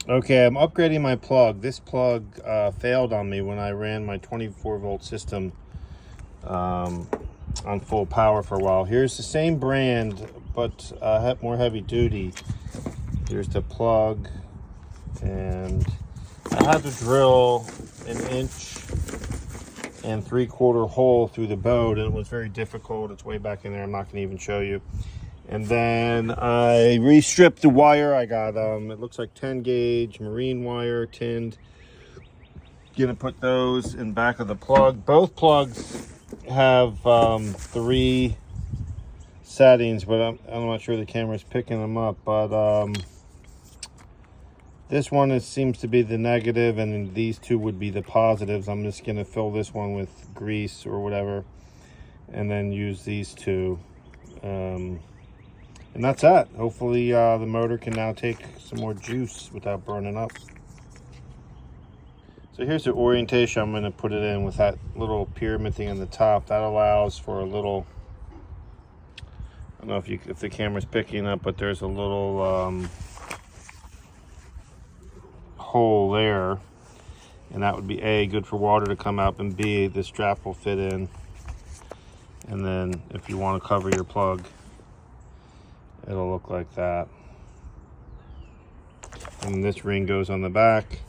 Okay, I'm upgrading my plug. This plug failed on me when I ran my 24-volt system on full power for a while. Here's the same brand, but more heavy duty. Here's the plug, and I had to drill an 1 3/4 hole through the boat, and it was very difficult. It's way back in there. I'm not going to even show you. And then I re-stripped the wire. I got it looks like 10 gauge marine wire, tinned. Gonna put those in back of the plug. Both plugs have 3 settings, but I'm not sure the camera's picking them up. But this one seems to be the negative, and then these 2 would be the positives. I'm just gonna fill this one with grease or whatever, and then use these 2. And that's that. Hopefully the motor can now take some more juice without burning up. So here's the orientation I'm going to put it in with that little pyramid thing on the top. That allows for a little, I don't know if the camera's picking up, but there's a little hole there. And that would be A, good for water to come out, and B, this strap will fit in. And then if you want to cover your plug, it'll look like that. And this ring goes on the back,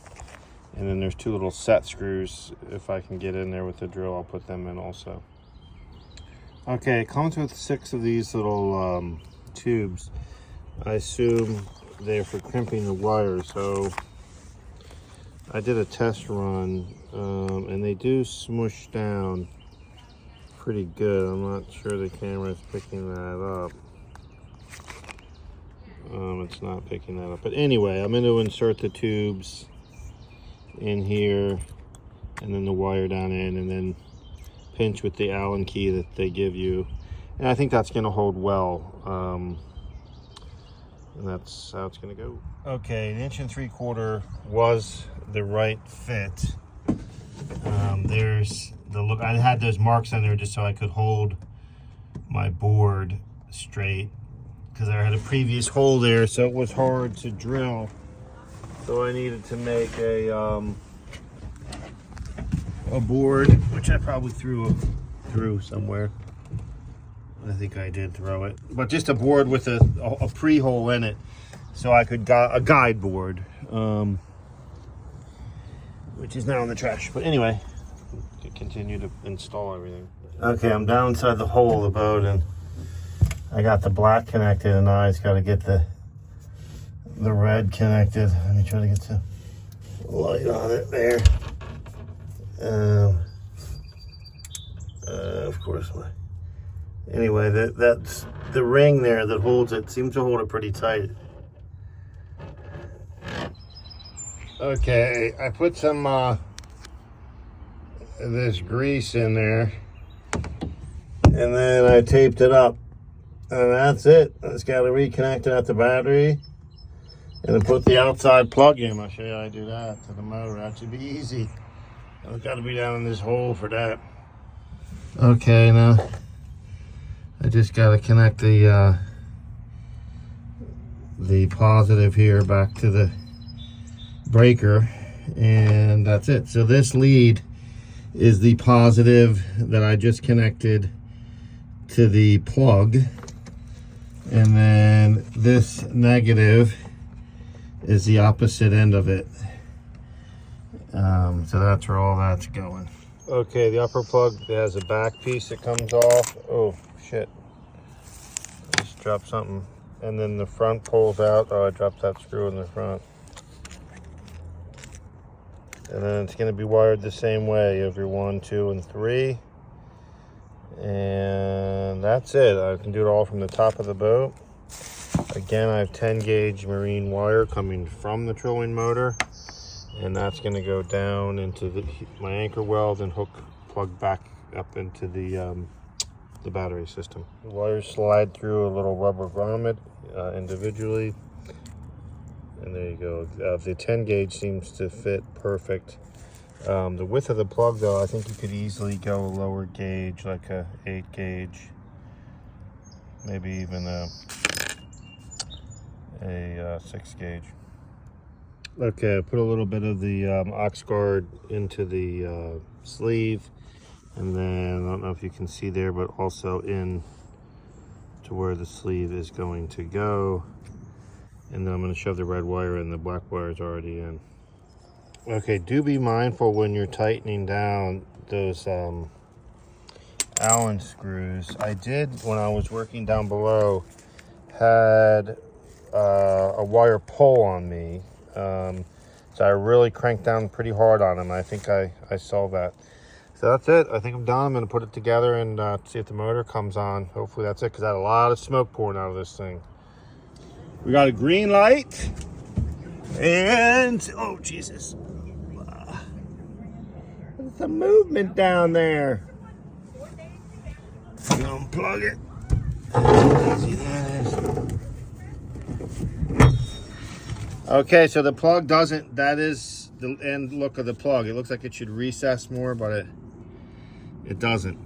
and then there's 2 little set screws. If I can get in there with the drill, I'll put them in also. Okay, it comes with 6 of these little tubes. I assume they're for crimping the wire. So I did a test run, and they do smush down pretty good. I'm not sure the camera is picking that up. It's not picking that up, but anyway, I'm going to insert the tubes in here, and then the wire down in, and then pinch with the Allen key that they give you, and I think that's going to hold well. And that's how it's going to go. Okay, an 1 3/4 was the right fit. There's the look. I had those marks on there just so I could hold my board straight, because I had a previous hole there, so it was hard to drill. So I needed to make a board, which I probably threw somewhere. I think I did throw it, but just a board with a pre-hole in it, so I could a guide board, which is now in the trash. But anyway, continue to install everything. Okay, I'm down inside the hole of the boat, and I got the black connected, and now I just got to get the red connected. Let me try to get the light on it there. Of course, anyway, that's the ring there that holds it. Seems to hold it pretty tight. Okay, I put some this grease in there, and then I taped it up. And that's it. I just got to reconnect it at the battery, and then put the outside plug in. I'll show you how I do that to the motor. That should be easy. I've got to be down in this hole for that. Okay, now I just got to connect the positive here back to the breaker, and that's it. So this lead is the positive that I just connected to the plug. And then this negative is the opposite end of it. So that's where all that's going. Okay, the upper plug has a back piece that comes off. Oh, shit. I just dropped something. And then the front pulls out. Oh, I dropped that screw in the front. And then it's going to be wired the same way, every 1, 2, and 3. And that's it. I can do it all from the top of the boat. Again, I have 10 gauge marine wire coming from the trolling motor, and that's going to go down into my anchor weld and plug back up into the battery system. The wires slide through a little rubber grommet individually, and there you go. The 10 gauge seems to fit perfect. The width of the plug, though, I think you could easily go a lower gauge, like a 8 gauge, maybe even a 6 gauge. Okay, I put a little bit of the ox guard into the sleeve, and then I don't know if you can see there, but also in to where the sleeve is going to go. And then I'm going to shove the red wire in. The black wire is already in. Okay, do be mindful when you're tightening down those Allen screws. I did, when I was working down below, had a wire pull on me. So I really cranked down pretty hard on them. I think I solved that. So that's it. I think I'm done. I'm going to put it together and see if the motor comes on. Hopefully that's it, because I had a lot of smoke pouring out of this thing. We got a green light. And, oh, Jesus. There's some movement down there. Unplug it. Easy that is. Okay, so the plug doesn't, that is the end look of the plug. It looks like it should recess more, but it doesn't.